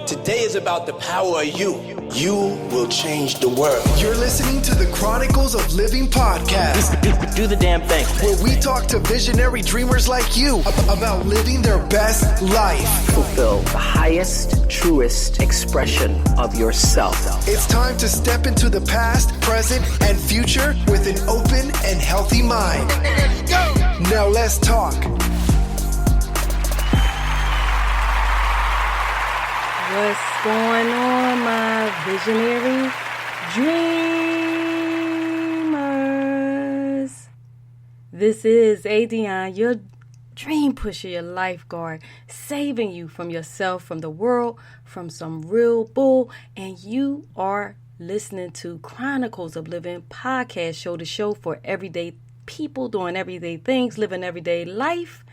Today is about the power of you. You will change the world. You're listening to the Chronicles of Living podcast. Do the damn thing. Where we talk to visionary dreamers like you about living their best life. Fulfill the highest, truest expression of yourself. It's time to step into the past, present, and future with an open and healthy mind. Go! Now let's talk. What's going on, my visionary dreamers? This is ADionne, your dream pusher, your lifeguard, saving you from yourself, from the world, from some real bull. And you are listening to Chronicles of Living podcast show, the show for everyday people doing everyday things, living everyday life.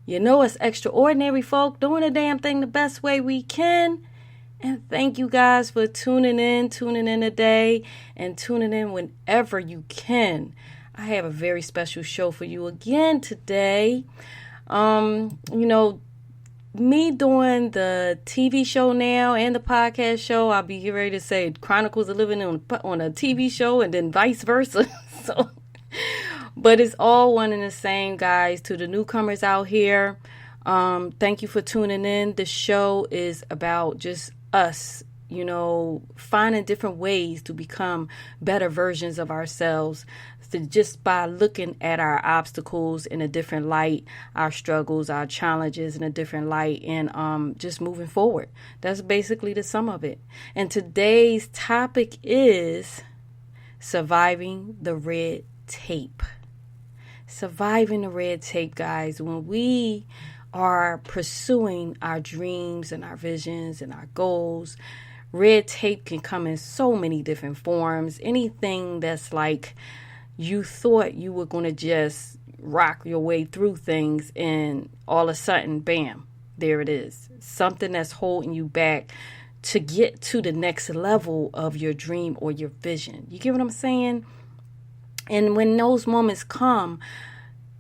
You know, it's extraordinary folk doing the damn thing the best way we can. And thank you guys for tuning in today and tuning in whenever you can. I have a very special show for you again today. Me doing the TV show now and the podcast show, I'll be ready to say Chronicles of Living on a TV show and then vice versa. But it's all one and the same, guys. To the newcomers out here, thank you for tuning in. The show is about just us, finding different ways to become better versions of ourselves. Just by looking at our obstacles in a different light, our struggles, our challenges in a different light, and just moving forward. That's basically the sum of it. And today's topic is surviving the red tape. Surviving the red tape, guys. When we are pursuing our dreams and our visions and our goals, red tape can come in so many different forms. Anything that's like you thought you were going to just rock your way through things, and all of a sudden, bam, there it is. Something that's holding you back to get to the next level of your dream or your vision. You get what I'm saying? And when those moments come,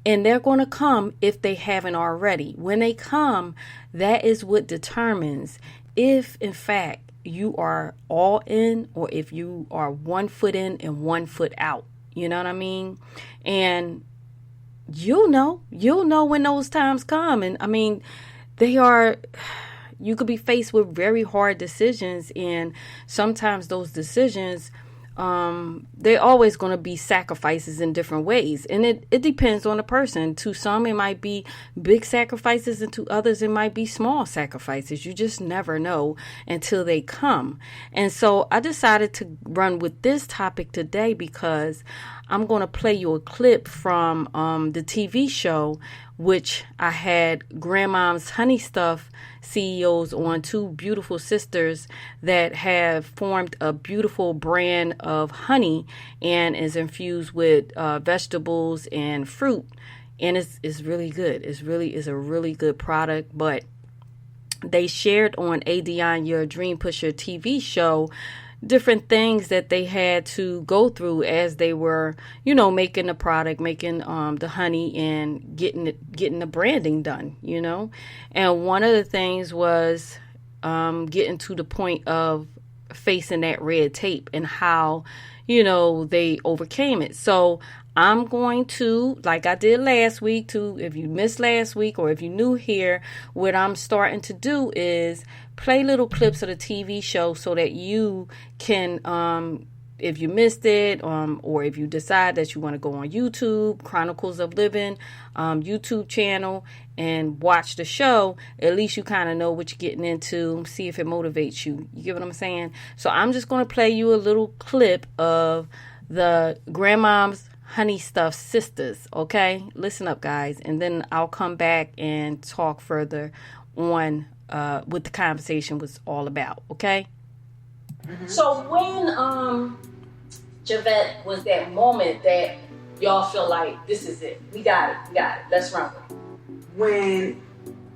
and they're going to come if they haven't already, when they come, that is what determines if, in fact, you are all in or if you are 1 foot in and 1 foot out. You know what I mean? And you'll know when those times come. And I mean, you could be faced with very hard decisions. And sometimes those decisions, they're always going to be sacrifices in different ways. And it depends on the person. To some, it might be big sacrifices, and to others, it might be small sacrifices. You just never know until they come. And so I decided to run with this topic today because I'm going to play you a clip from the TV show, which I had Grandmom's Honey Stuff CEOs on, two beautiful sisters that have formed a beautiful brand of honey and is infused with vegetables and fruit. And it's really good. It's a really good product. But they shared on ADionne, Your Dream Pusher TV show, different things that they had to go through as they were, making the product, making the honey and getting the branding done, And one of the things was getting to the point of facing that red tape and how, they overcame it. So I'm going to, like I did last week, if you missed last week or if you're new here, what I'm starting to do is play little clips of the TV show so that you can, if you missed it, or if you decide that you want to go on YouTube, Chronicles of Living, YouTube channel, and watch the show, at least you kind of know what you're getting into, see if it motivates you. You get what I'm saying? So I'm just going to play you a little clip of the Grandmom's Honey Stuff sisters, okay? Listen up, guys, and then I'll come back and talk further on what the conversation was all about, okay? Mm-hmm. So when Javette was that moment that y'all feel like this is it, we got it, let's run with it. When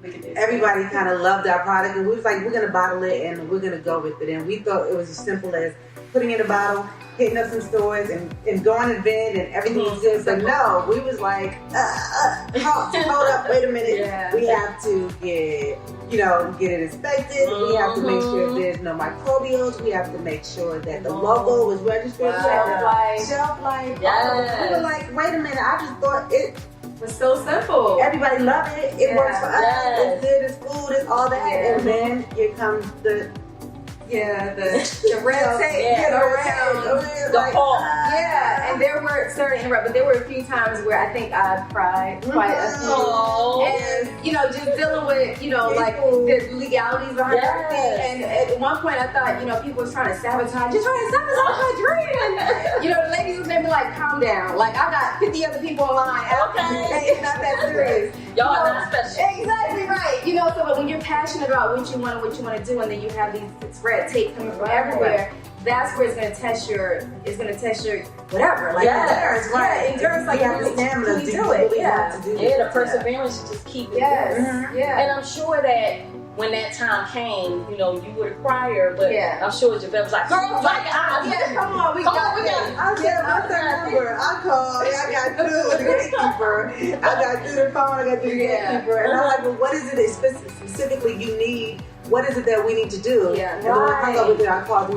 everybody kind of loved our product, and we was like, we're gonna bottle it and we're gonna go with it. And we thought it was as simple as putting in a bottle, hitting up some stores, and going to vend, and everything was good. But no, we was like, hold up, wait a minute. Yeah. We have to get it inspected. We have to make sure there's no microbials. We have to make sure that the logo was registered. Shelf life. Yes. We were like, wait a minute, I just thought it was so simple. Everybody loved it. It works for us. It's good. It's food. It's all that. And then here comes the red tape. And there were but there were a few times where I think I cried quite a few. And just dealing with like the legalities behind everything. And at one point I thought people was trying to sabotage. You're trying to sabotage my dream. The ladies was maybe like, calm down. Like, I got 50 other people online. Okay, it's not that serious. Y'all are not special. Exactly right. So but when you're passionate about what you want to do, and then you have these red tape coming from everywhere, that's where it's gonna test your whatever. Like endurance, right? Endurance, like you have the stamina to do it. The perseverance to just keep it going. And I'm sure that when that time came, you were the crier, but I'm sure Javette was like, girl, come on, we got it. I said my third number. I called. I got through the gatekeeper. I got through the phone. I got through the gatekeeper. And I'm like, well, what is it specifically you need? What is it that we need to do? And when I hung up with her, I called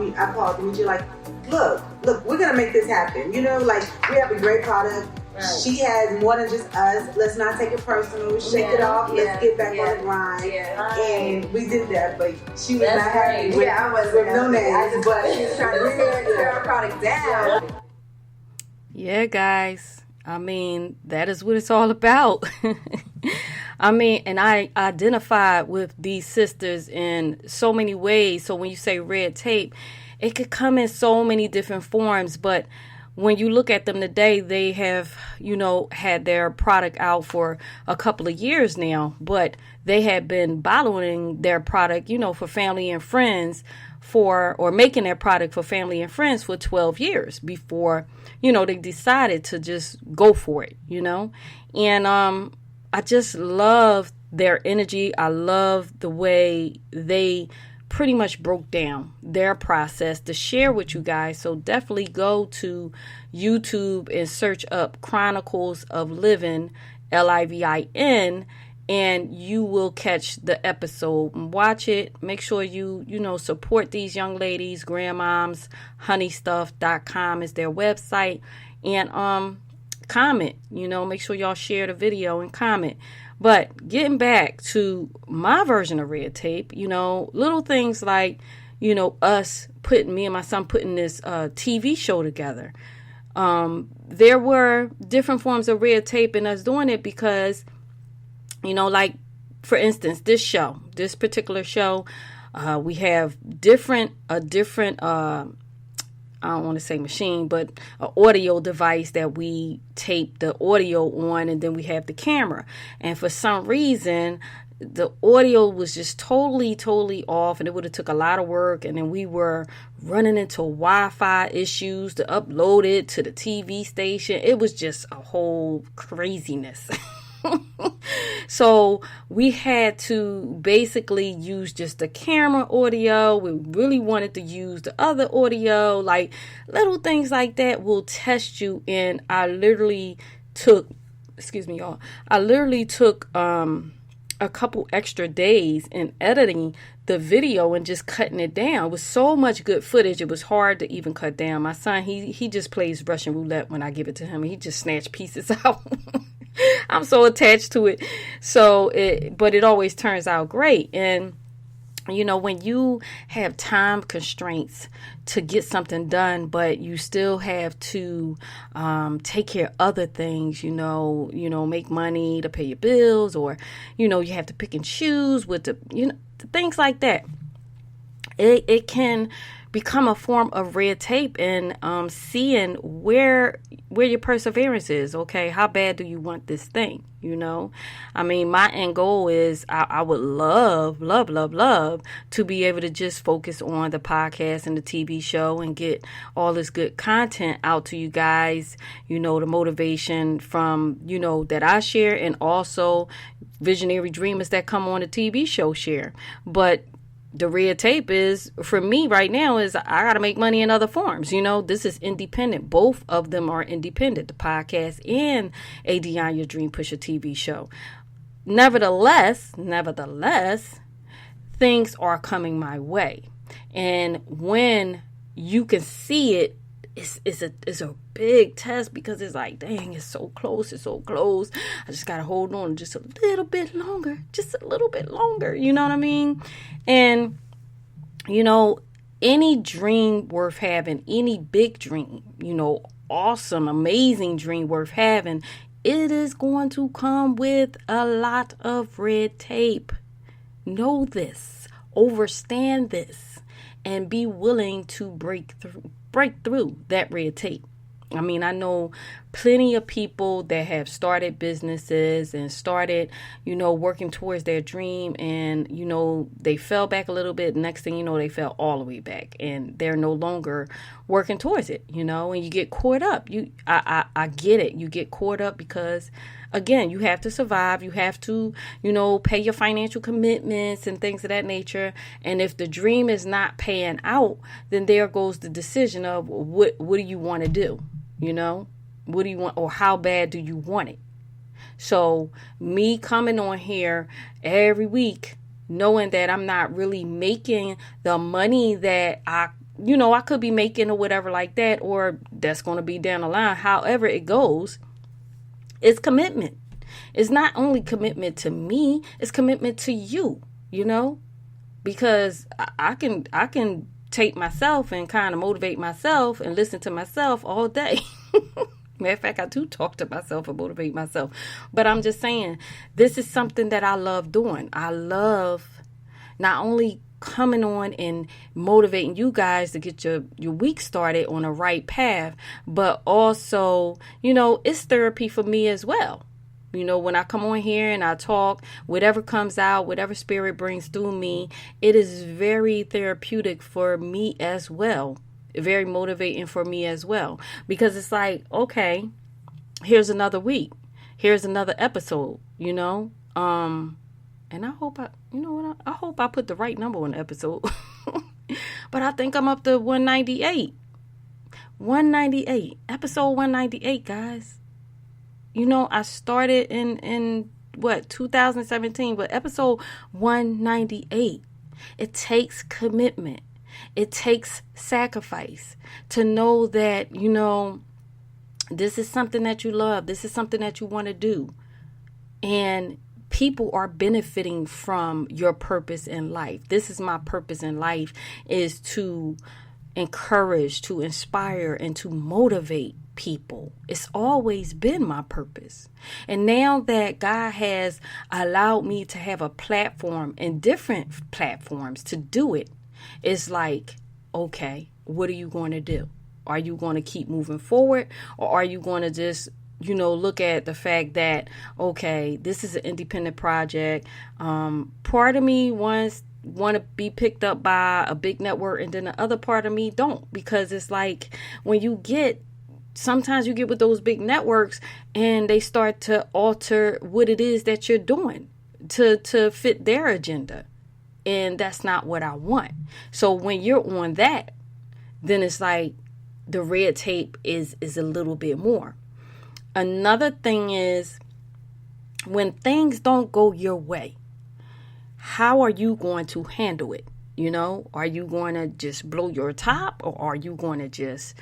Demetria like, look, we're gonna make this happen. Like, we have a great product. Right. She has more than just us. Let's not take it personal. Shake it off. Let's get back on the grind. And we did that, but she was not happy. I was with no names, but she was trying to tear our product down. Yeah, guys. I mean, that is what it's all about. I mean, and I identified with these sisters in so many ways. So when you say red tape, it could come in so many different forms. But when you look at them today, they have, had their product out for a couple of years now. But they had been bottling their product, for family and friends or making their product for family and friends for 12 years before, they decided to just go for it, And I just love their energy. I love the way they pretty much broke down their process to share with you guys. So definitely go to YouTube and search up Chronicles of Living, Livin, and you will catch the episode and watch it. Make sure you support these young ladies. Grandmoms, honeystuff.com is their website. And comment, make sure y'all share the video and comment. But getting back to my version of red tape, little things like, me and my son putting this TV show together. There were different forms of red tape in us doing it because, like, for instance, this particular show, we have a different I don't want to say machine, but an audio device that we tape the audio on, and then we have the camera. And for some reason, the audio was just totally off, and it would have took a lot of work. And then we were running into Wi-Fi issues to upload it to the TV station. It was just a whole craziness. So we had to basically use just the camera audio. We really wanted to use the other audio, like little things like that will test you. And I literally took, y'all, a couple extra days in editing the video and just cutting it down. It was so much good footage. It was hard to even cut down. My son, he just plays Russian roulette when I give it to him. He just snatch pieces out. I'm so attached to it. But it always turns out great. And, when you have time constraints to get something done, but you still have to take care of other things, make money to pay your bills, or, you have to pick and choose with the things like that. It can become a form of red tape and seeing where your perseverance is. Okay, how bad do you want this thing? You know, I mean, my end goal is I would love to be able to just focus on the podcast and the TV show and get all this good content out to you guys, you know, the motivation from, you know, that I share, and also visionary dreamers that come on the TV show share. But the red tape is, for me right now, is I got to make money in other forms. You know, this is independent. Both of them are independent, the podcast and ADionne, Your Dream Pusher TV show. Nevertheless, things are coming my way. And when you can see it, it's a big test, because it's like, dang, it's so close. I just got to hold on just a little bit longer, you know what I mean? And, you know, any dream worth having, any big dream, you know, awesome, amazing dream worth having, it is going to come with a lot of red tape. Know this, understand this, and be willing to break through that red tape. I mean, I know plenty of people that have started businesses and started, you know, working towards their dream, and, you know, they fell back a little bit. Next thing you know, they fell all the way back, and they're no longer working towards it, you know, and you get caught up. I get it. You get caught up because, again, you have to survive. You have to, you know, pay your financial commitments and things of that nature. And if the dream is not paying out, then there goes the decision of what do you want to do? You know, what do you want, or how bad do you want it? So me coming on here every week, knowing that I'm not really making the money that I could be making or whatever like that, or that's going to be down the line, however it goes, it's commitment. It's not only commitment to me, it's commitment to you, you know, because I can take myself and kind of motivate myself and listen to myself all day. Matter of fact, I do talk to myself and motivate myself. But I'm just saying, this is something that I love doing. I love not only coming on and motivating you guys to get your week started on the right path, but also, you know, it's therapy for me as well. You know, when I come on here and I talk, whatever comes out, whatever spirit brings through me, it is very therapeutic for me as well. Very motivating for me as well. Because it's like, okay, here's another week. Here's another episode, you know. And I hope I hope I put the right number on the episode. But I think I'm up to 198. 198. Episode 198, guys. You know, I started in 2017, but episode 198. It takes commitment. It takes sacrifice to know that, you know, this is something that you love. This is something that you want to do. And people are benefiting from your purpose in life. This is my purpose in life, is to encourage, to inspire, and to motivate people. It's always been my purpose. And now that God has allowed me to have a platform and different platforms to do it, it's like, okay, what are you going to do? Are you going to keep moving forward, or are you going to just, you know, look at the fact that, okay, this is an independent project. Part of me want to be picked up by a big network, and then the other part of me don't, because it's like sometimes you get with those big networks and they start to alter what it is that you're doing to fit their agenda. And that's not what I want. So when you're on that, then it's like the red tape is a little bit more. Another thing is, when things don't go your way, how are you going to handle it? You know, are you going to just blow your top, or are you going to just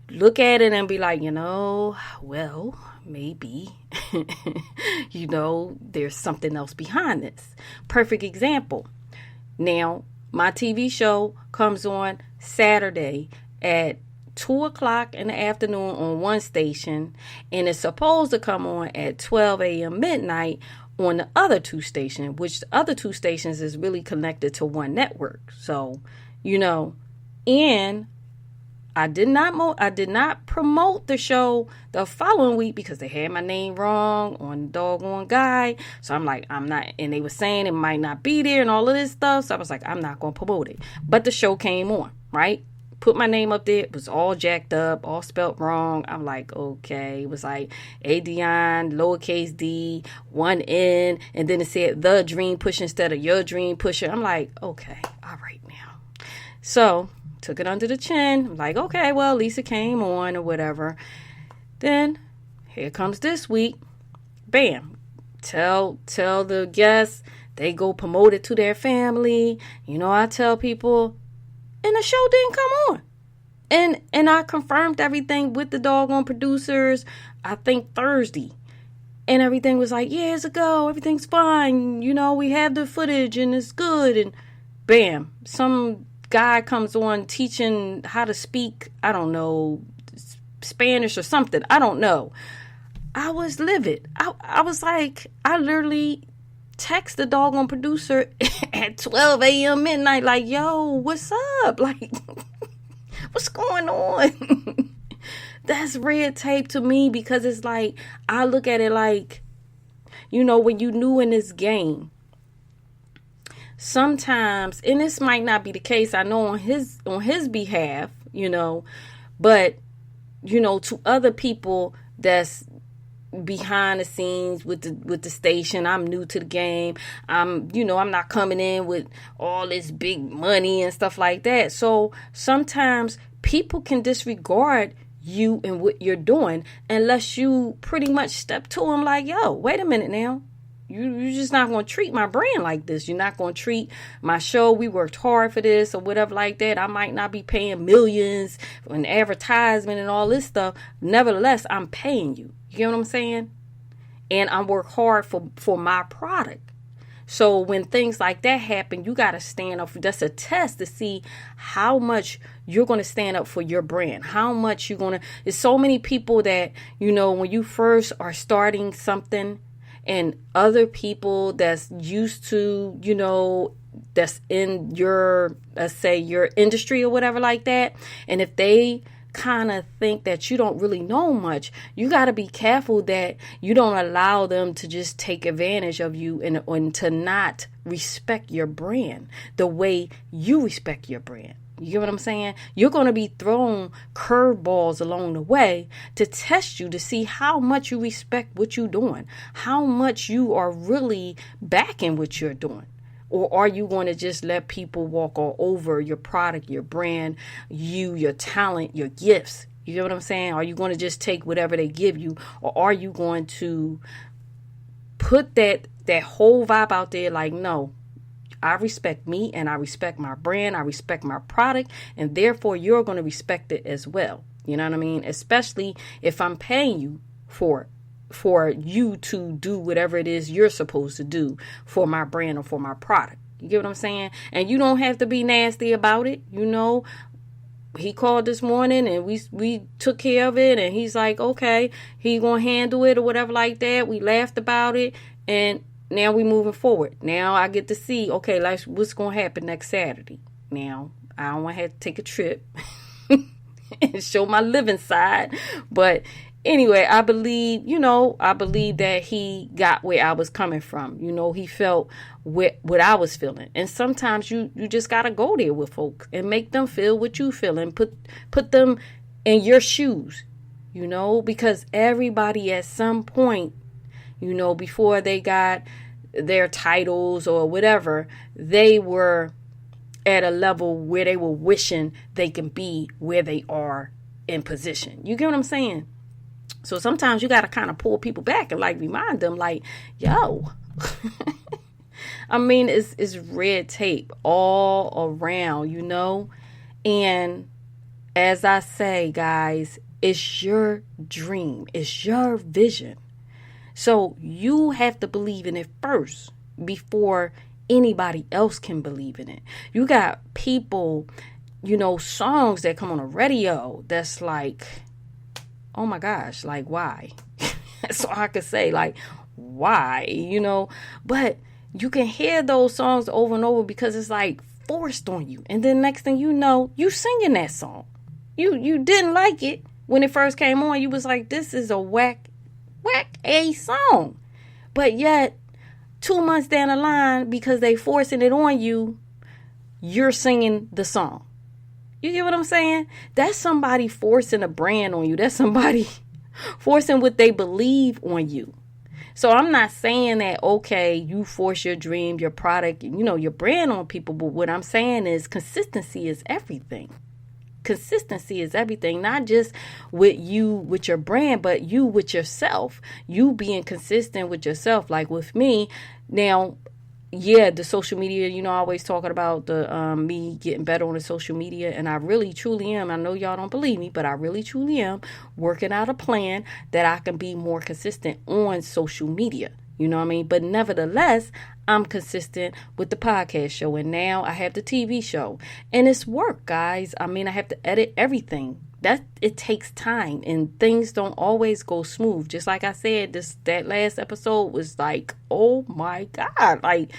look at it and be like, you know, well, maybe, you know, there's something else behind this. Perfect example. Now, my TV show comes on Saturday at 2:00 in the afternoon on one station, and it's supposed to come on at 12 a.m. midnight on the other two stations, which the other two stations is really connected to one network. So, you know, And I did not promote the show the following week because they had my name wrong on the doggone guide. So I'm like, I'm not, and they were saying it might not be there and all of this stuff. So I was like, I'm not going to promote it. But the show came on, right? Put my name up there. It was all jacked up, all spelt wrong. I'm like, okay. It was like ADionne, lowercase d, one N, and then it said the dream pusher instead of your dream pusher. I'm like, okay, all right now. So took it under the chin. I'm like, okay, well, Lisa came on or whatever. Then here comes this week. Bam. Tell the guests they go promote it to their family. You know, I tell people, and the show didn't come on. And I confirmed everything with the doggone producers, I think Thursday. And everything was like, yeah, it's a go. Everything's fine. You know, we have the footage and it's good. And bam, some guy comes on teaching how to speak, I don't know, Spanish or something. I don't know. I was livid. I was like, I literally text the doggone producer at 12 a.m. midnight, like, yo, what's up? Like, what's going on? That's red tape to me, because it's like, I look at it like, you know, when you new in this game, sometimes, and this might not be the case, I know on his behalf, you know, but, you know, to other people that's behind the scenes with the station, I'm new to the game. I'm not coming in with all this big money and stuff like that. So sometimes people can disregard you and what you're doing unless you pretty much step to them like, yo, wait a minute now. You're just not going to treat my brand like this. You're not going to treat my show. We worked hard for this or whatever like that. I might not be paying millions in advertisement and all this stuff. Nevertheless, I'm paying you. You get what I'm saying? And I work hard for my product. So when things like that happen, you got to stand up. That's a test to see how much you're going to stand up for your brand. How much you're going to. There's so many people that, you know, when you first are starting something, and other people that's used to, you know, that's in your, let's say, your industry or whatever like that. And if they kind of think that you don't really know much, you got to be careful that you don't allow them to just take advantage of you and to not respect your brand the way you respect your brand. You get what I'm saying? You're going to be thrown curveballs along the way to test you to see how much you respect what you're doing, how much you are really backing what you're doing. Or are you going to just let people walk all over your product, your brand, your talent, your gifts? You get what I'm saying? Are you going to just take whatever they give you? Or are you going to put that whole vibe out there like, no, I respect me and I respect my brand. I respect my product, and therefore you're going to respect it as well. You know what I mean? Especially if I'm paying you for you to do whatever it is you're supposed to do for my brand or for my product. You get what I'm saying? And you don't have to be nasty about it. You know, he called this morning and we took care of it, and he's like, okay, he going to handle it or whatever like that. We laughed about it, and now we moving forward. Now I get to see, okay, like what's going to happen next Saturday. Now, I don't want to have to take a trip and show my living side. But anyway, I believe that he got where I was coming from. You know, he felt what I was feeling. And sometimes you just got to go there with folks and make them feel what you feel and put them in your shoes, you know, because everybody at some point, you know, before they got their titles or whatever, they were at a level where they were wishing they can be where they are in position. You get what I'm saying? So sometimes you got to kind of pull people back and like remind them like, yo, I mean, it's red tape all around, you know? And as I say, guys, it's your dream. It's your vision. So you have to believe in it first before anybody else can believe in it. You got people, you know, songs that come on the radio that's like, oh my gosh, like why? That's all I could say, like why, you know? But you can hear those songs over and over because it's like forced on you. And then next thing you know, you singing that song. You didn't like it when it first came on. You was like, this is a whack a song. But yet 2 months down the line, because they forcing it on you, you're singing the song. You get what I'm saying? That's somebody forcing a brand on you. That's somebody forcing what they believe on you. So I'm not saying that, okay, you force your dream, your product, your brand on people. But what I'm saying is consistency is everything. Consistency is everything, not just with you, with your brand, but you with yourself. You being consistent with yourself. Like with me now, yeah, the social media, always talking about the me getting better on the social media. And I really, truly am. I know y'all don't believe me, but I really, truly am working out a plan that I can be more consistent on social media. You know what I mean? But nevertheless, I'm consistent with the podcast show. And now I have the TV show. And it's work, guys. I mean, I have to edit everything. It takes time. And things don't always go smooth. Just like I said, that last episode was like, oh my God. Like,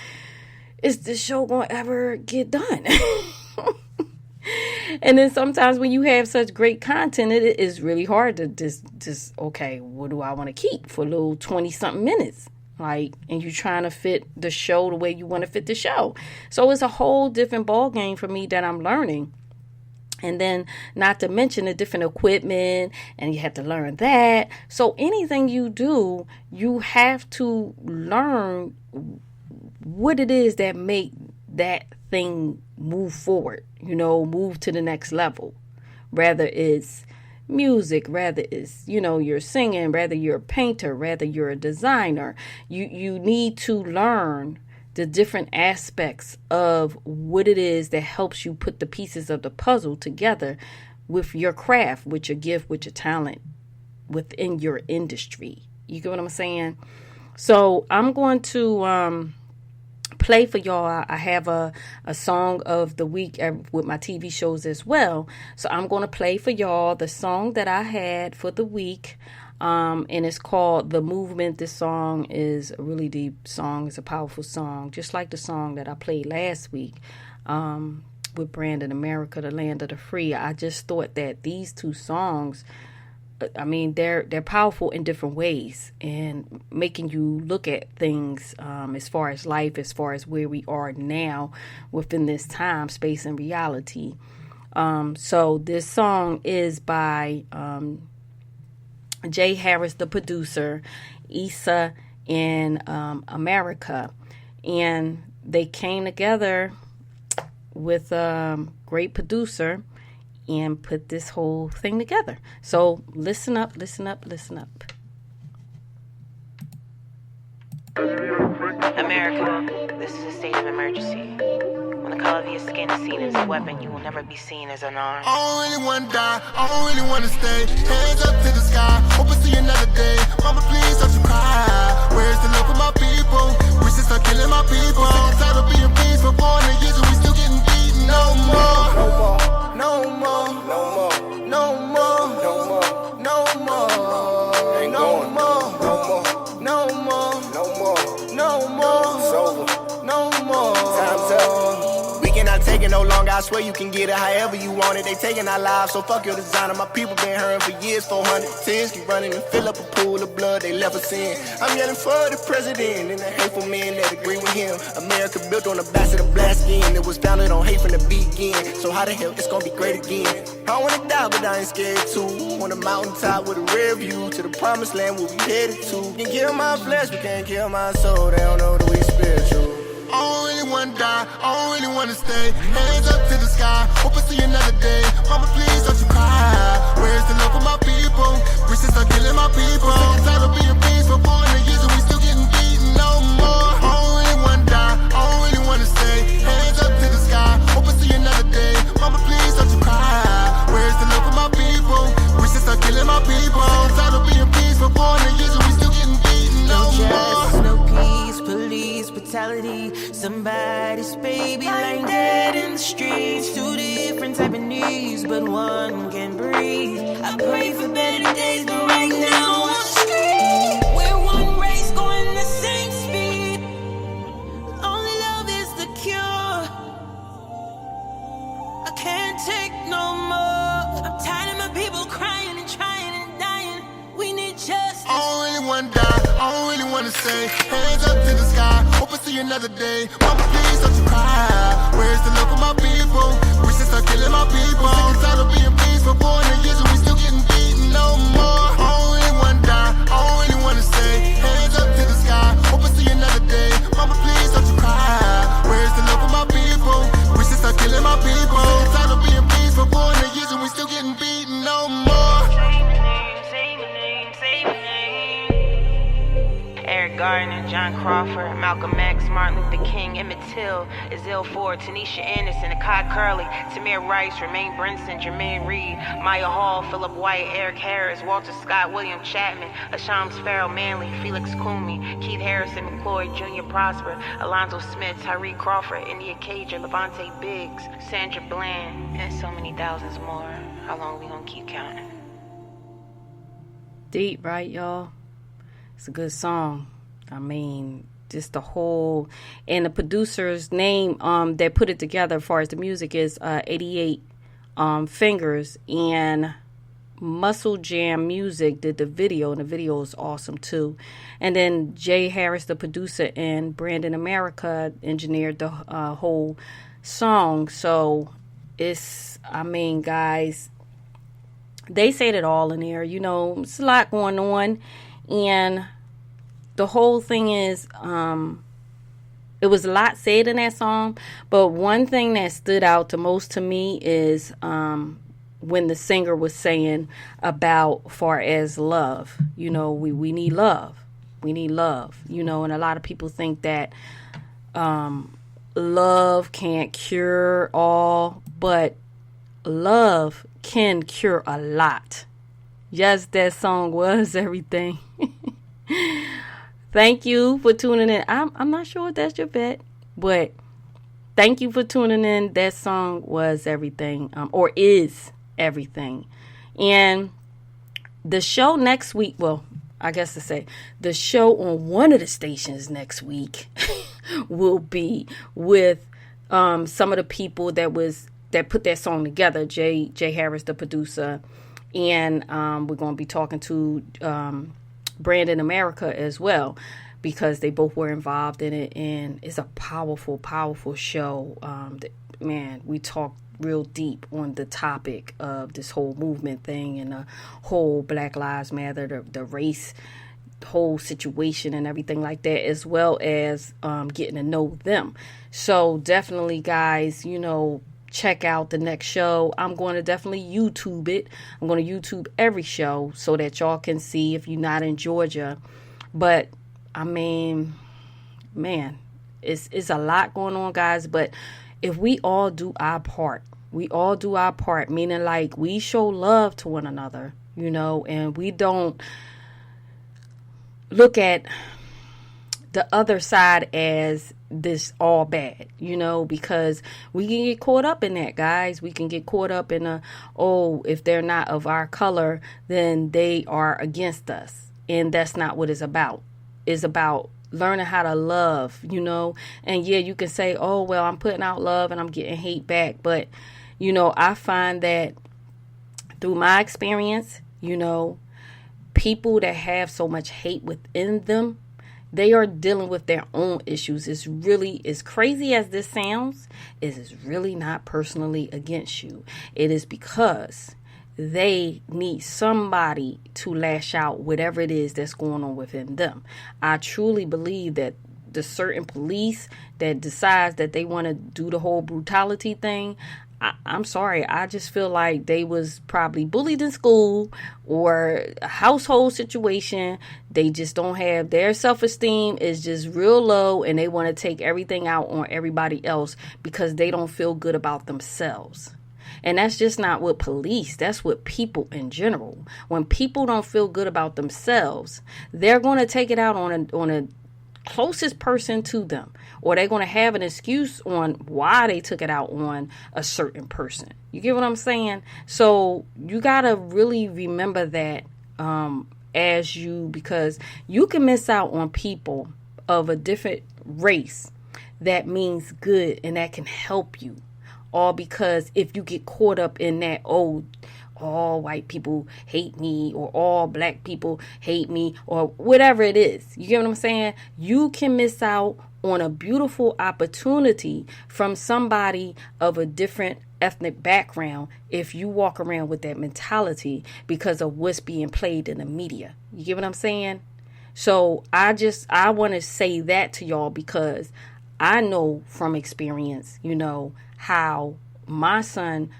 is this show going to ever get done? And then sometimes when you have such great content, it is really hard to just okay, what do I want to keep for a little 20-something minutes? Like, and you're trying to fit the show the way you want to fit the show. So it's a whole different ball game for me that I'm learning. And then not to mention the different equipment, and you have to learn that. So anything you do, you have to learn what it is that make that thing move forward, move to the next level. Rather it's music, rather it's, you're singing, rather you're a painter, rather you're a designer. You need to learn the different aspects of what it is that helps you put the pieces of the puzzle together with your craft, with your gift, with your talent within your industry. You get what I'm saying? So I'm going to play for y'all. I have a song of the week with my TV shows as well. So I'm going to play for y'all the song that I had for the week. And it's called The Movement. This song is a really deep song. It's a powerful song, just like the song that I played last week with Brandon, America, the Land of the Free. I just thought that these two songs, I mean, they're powerful in different ways and making you look at things as far as life, as far as where we are now within this time, space, and reality. So this song is by Jay Harris, the producer, Issa, and America. And they came together with a great producer and put this whole thing together. So listen up, listen up, listen up. America, this is a state of emergency. When the color of your skin is seen as a weapon, you will never be seen as unarmed. I don't really want to die, I don't really want to stay. Hands up to the sky, hope I see another day. Mama, please don't you cry. Where's the love for my people? We should start killing my people. Sick and tired of being peaceful. 400 years and we still getting beaten. No more, no more, no more, no more, no more, no more, no more, no more, no more, no more, no more, it's over, no more. Time's up. Not taking no longer, I swear you can get it however you want it. They taking our lives, so fuck your designer. My people been hurting for years, 400 tears keep running and fill up a pool of blood they left us in. I'm yelling for the president and the hateful men that agree with him. America built on the backs of the black skin. It was founded on hate from the begin. So how the hell it's gonna be great again? I don't wanna die, but I ain't scared too. On the mountaintop with a rear view to the promised land where we headed to. We can kill my flesh, we can't kill my soul. They don't know that we spiritual. I don't really want to die, I don't really want to stay. Hands up to the sky, hope I see another day. Mama, please don't you cry. Where's the love for my people? We should start killing my people. Sick and tired of being peaceful. 400 years and we still getting beaten. No more. I don't really want to die, I don't really want to stay. Hands up to the sky, hope I see another day. Mama, please don't you cry. Where's the love for my people? We should start killing my people. Sick and tired of being peaceful. 400 years and we still getting beaten. No more. No peace, police brutality. Somebody's baby lying dead in the streets. Two different type of needs, but one can breathe. I pray for better days, but right now I'm on the street. We're one race going the same speed. Only love is the cure. say, hands up to the sky, hope I see another day. Mama, please don't you cry. Where's the love for my people? We should start killing my people. Sick and tired of being peaceful, born in years and we still getting beaten no more. I don't really wanna die, I don't really wanna say, hands up to the sky, hope I see another day. Mama, please don't you cry. Where's the love for my people? We should start killing my people. Sick and tired of being peaceful, born in years and we still getting beaten no more. Say my name, say my name. Eric Gardner, John Crawford, Malcolm X, Martin Luther King, Emmett Till, Ezell Ford, Tanisha Anderson, Akai Curley, Tamir Rice, Jermaine Brinson, Jermaine Reed, Maya Hall, Philip White, Eric Harris, Walter Scott, William Chapman, Ashams Farrell Manley, Felix Kumi, Keith Harrison, McCloy, Junior Prosper, Alonzo Smith, Tyree Crawford, India Cager, Levante Biggs, Sandra Bland, and so many thousands more. How long are we gonna keep counting? Deep, right, y'all? It's a good song. I mean, just the whole, and the producer's name that put it together as far as the music is 88 Fingers, and Muscle Jam Music did the video, and the video is awesome too. And then Jay Harris, the producer, and Brandon America engineered the whole song. So it's, I mean, guys, they said it all in there. You know, it's a lot going on. And the whole thing is, it was a lot said in that song. But one thing that stood out the most to me is when the singer was saying about far as love. You know, we need love. We need love. You know, and a lot of people think that love can't cure all. But love can cure a lot. Yes, that song was everything. Thank you for tuning in. I'm not sure if that's your bet, but thank you for tuning in. That song was everything, or is everything. And the show next week, well, I guess to say, the show on one of the stations next week will be with some of the people that put that song together. Jay Harris, the producer. And we're going to be talking to Brandon America as well, because they both were involved in it. And it's a powerful, powerful show. Man, we talked real deep on the topic of this whole movement thing and the whole Black Lives Matter, the race, whole situation and everything like that, as well as getting to know them. So definitely, guys, you know, check out the next show. I'm going to definitely YouTube it. I'm going to YouTube every show so that y'all can see if you're not in Georgia. But I mean, man, it's a lot going on, guys. But if we all do our part, meaning like we show love to one another, you know, and we don't look at the other side as this all bad, you know, because we can get caught up in that, guys. We can get caught up in if they're not of our color, then they are against us. And that's not what it's about. It's about learning how to love, you know. And yeah, you can say, oh, well, I'm putting out love and I'm getting hate back. But, you know, I find that through my experience, you know, people that have so much hate within them, they are dealing with their own issues. It's really, as crazy as this sounds, it is really not personally against you. It is because they need somebody to lash out whatever it is that's going on within them. I truly believe that the certain police that decides that they want to do the whole brutality thing, I'm sorry, I just feel like they was probably bullied in school or a household situation. They just don't have, their self-esteem is just real low, and they want to take everything out on everybody else because they don't feel good about themselves. And that's just not with police. That's with people in general. When people don't feel good about themselves, they're going to take it out on a closest person to them, or they're going to have an excuse on why they took it out on a certain person. You get what I'm saying? So you got to really remember that because you can miss out on people of a different race that means good and that can help you, all because if you get caught up in that, all white people hate me, or all black people hate me, or whatever it is. You get what I'm saying? You can miss out on a beautiful opportunity from somebody of a different ethnic background if you walk around with that mentality because of what's being played in the media. You get what I'm saying? So I want to say that to y'all because I know from experience, how my son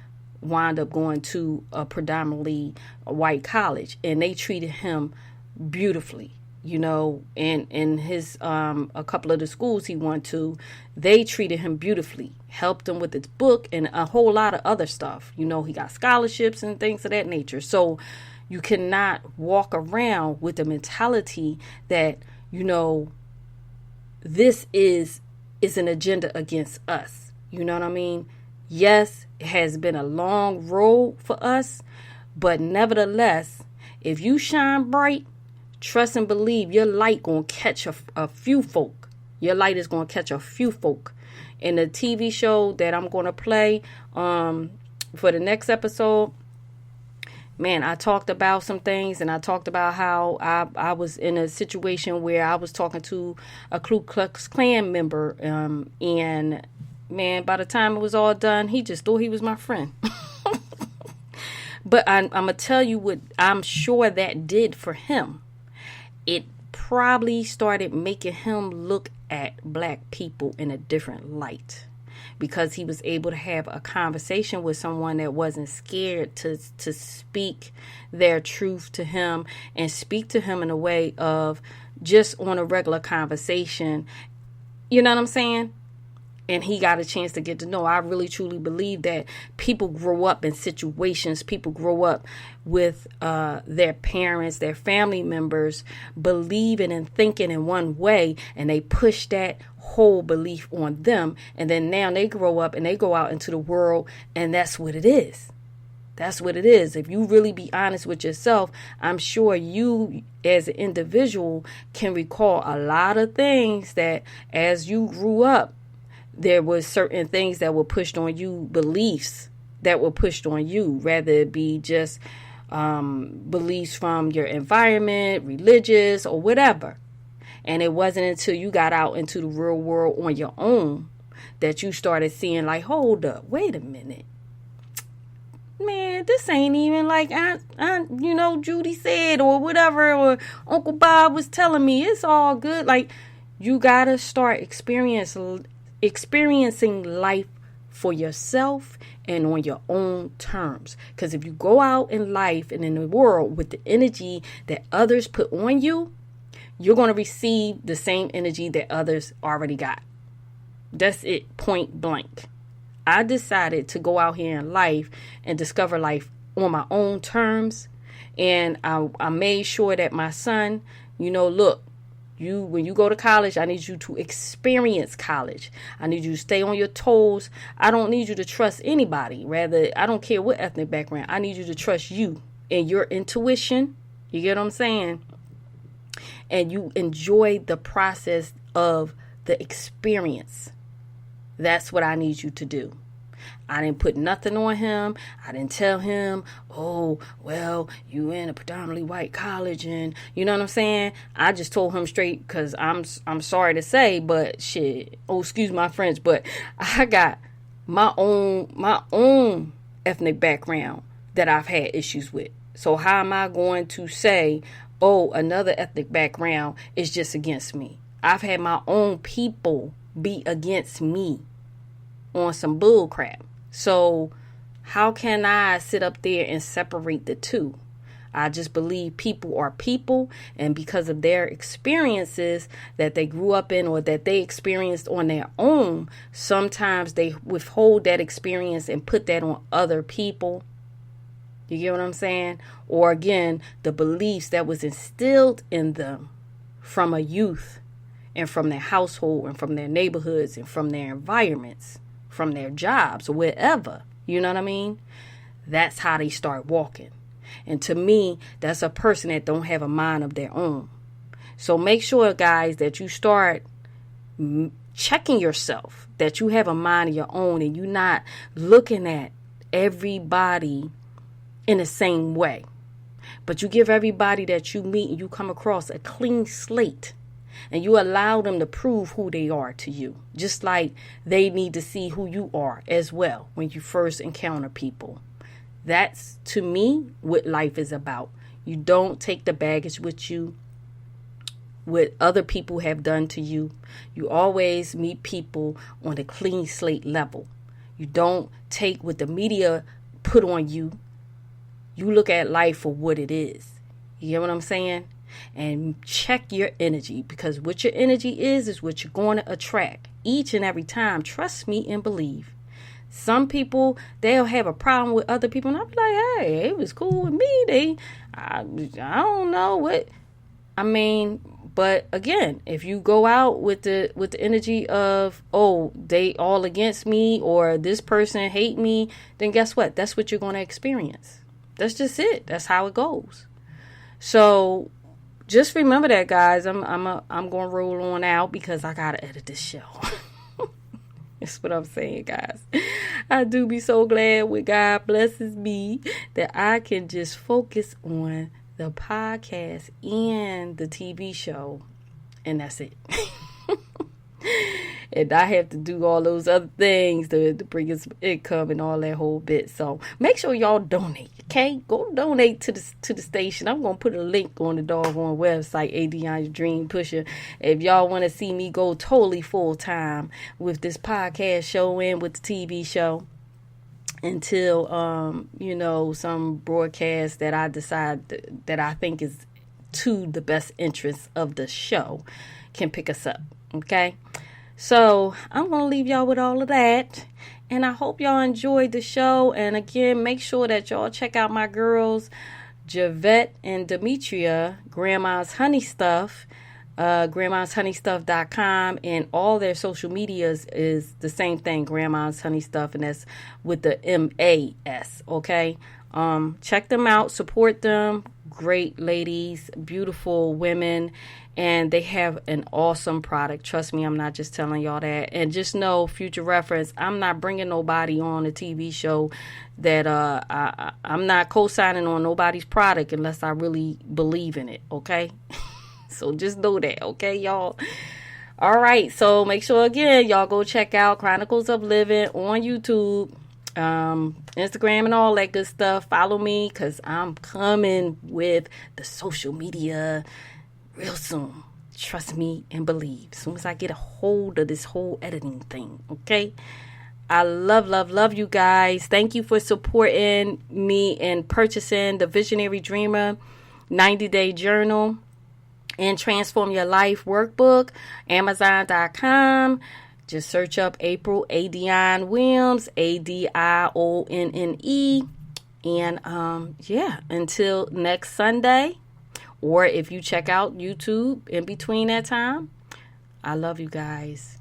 wound up going to a predominantly white college, and they treated him beautifully, and in his a couple of the schools he went to, they treated him beautifully, helped him with his book and a whole lot of other stuff. He got scholarships and things of that nature. So you cannot walk around with the mentality that, this is an agenda against us. You know what I mean? Yes, it has been a long road for us, but nevertheless, if you shine bright, trust and believe your light gonna catch a few folk. Your light is gonna catch a few folk. In the TV show that I'm gonna play for the next episode, man, I talked about some things, and I talked about how I was in a situation where I was talking to a Ku Klux Klan member, and man, by the time it was all done, he just thought he was my friend. But I'm going to tell you what I'm sure that did for him. It probably started making him look at black people in a different light, because he was able to have a conversation with someone that wasn't scared to speak their truth to him, and speak to him in a way of just on a regular conversation. You know what I'm saying? And he got a chance to get to know. I really truly believe that people grow up in situations. People grow up with their parents, their family members believing and thinking in one way, and they push that whole belief on them. And then now they grow up and they go out into the world, and that's what it is. That's what it is. If you really be honest with yourself, I'm sure you as an individual can recall a lot of things that as you grew up, there was certain things that were pushed on you, beliefs that were pushed on you, rather it be just beliefs from your environment, religious, or whatever. And it wasn't until you got out into the real world on your own that you started seeing, like, hold up, wait a minute. Man, this ain't even like Aunt Judy said, or whatever, or Uncle Bob was telling me. It's all good. Like, you got to start experiencing life for yourself and on your own terms. Because if you go out in life and in the world with the energy that others put on you, you're going to receive the same energy that others already got. That's it, point blank. I decided to go out here in life and discover life on my own terms. And I made sure that my son, look, when you go to college, I need you to experience college. I need you to stay on your toes. I don't need you to trust anybody. Rather, I don't care what ethnic background. I need you to trust you and your intuition. You get what I'm saying? And you enjoy the process of the experience. That's what I need you to do. I didn't put nothing on him. I didn't tell him, oh, well, you in a predominantly white college, and you know what I'm saying? I just told him straight, because I'm sorry to say, but shit, excuse my French, but I got my own ethnic background that I've had issues with. So how am I going to say, oh, another ethnic background is just against me? I've had my own people be against me on some bull crap. So how can I sit up there and separate the two? I just believe people are people, and because of their experiences that they grew up in or that they experienced on their own, sometimes they withhold that experience and put that on other people. You get what I'm saying? Or again, the beliefs that was instilled in them from a youth and from their household and from their neighborhoods and from their environments, from their jobs or wherever. You know what I mean? That's how they start walking. And to me, that's a person that don't have a mind of their own. So make sure, guys, that you start checking yourself, that you have a mind of your own and you're not looking at everybody in the same way. But you give everybody that you meet and you come across a clean slate, and you allow them to prove who they are to you, just like they need to see who you are as well when you first encounter people. That's, to me, what life is about. You don't take the baggage with you, what other people have done to you. You always meet people on a clean slate level. You don't take what the media put on you. You look at life for what it is. You get what I'm saying? And check your energy, because what your energy is what you're going to attract each and every time. Trust me and believe. Some people, they'll have a problem with other people, and I'll be like, hey, it was cool with me. I don't know what. I mean, but again, if you go out with the energy of, oh, they all against me, or this person hate me, then guess what? That's what you're going to experience. That's just it. That's how it goes. So just remember that, guys. I'm going to roll on out because I got to edit this show. That's what I'm saying, guys. I do be so glad when God blesses me that I can just focus on the podcast and the TV show, and that's it. And I have to do all those other things to bring us income and all that whole bit. So make sure y'all donate, okay? Go donate to the station. I'm going to put a link on the doggone website, ADionne Dream Pusher. If y'all want to see me go totally full time with this podcast show and with the TV show until, some broadcast that I decide that I think is to the best interest of the show can pick us up, okay? So I'm going to leave y'all with all of that. And I hope y'all enjoyed the show. And again, make sure that y'all check out my girls, Javette and Demetria, Grandma's Honey Stuff, grandma'shoneystuff.com, and all their social medias is the same thing, Grandma's Honey Stuff, and that's with the MAS, okay? Check them out, support them. Great ladies, beautiful women, and they have an awesome product. Trust me, I'm not just telling y'all that. And just know, future reference, I'm not bringing nobody on a TV show that I'm not co-signing on nobody's product unless I really believe in it, okay? So just know that, okay, y'all? All right, so make sure, again, y'all go check out Chronicles of Living on YouTube, Instagram, and all that good stuff. Follow me, because I'm coming with the social media real soon. Trust me and believe. As soon as I get a hold of this whole editing thing, okay? I love you guys. Thank you for supporting me and purchasing the Visionary Dreamer 90-Day Journal and Transform Your Life Workbook, Amazon.com. Just search up April ADionne Williams, ADionne. And until next Sunday, or if you check out YouTube in between that time, I love you guys.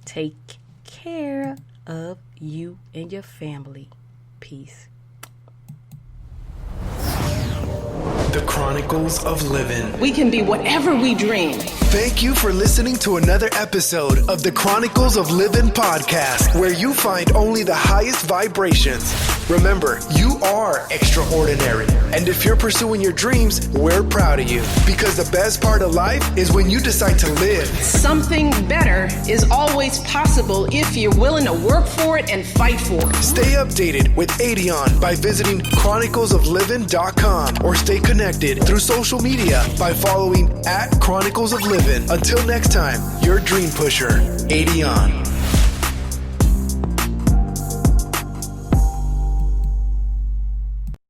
Take care of you and your family. Peace. The Chronicles of Living. We can be whatever we dream. Thank you for listening to another episode of the Chronicles of Living podcast, where you find only the highest vibrations. Remember, you are extraordinary. And if you're pursuing your dreams, we're proud of you. Because the best part of life is when you decide to live. Something better is always possible if you're willing to work for it and fight for it. Stay updated with ADionne by visiting chroniclesofliving.com, or stay connected through social media by following @Chronicles of Living. Until next time, your dream pusher, ADionne.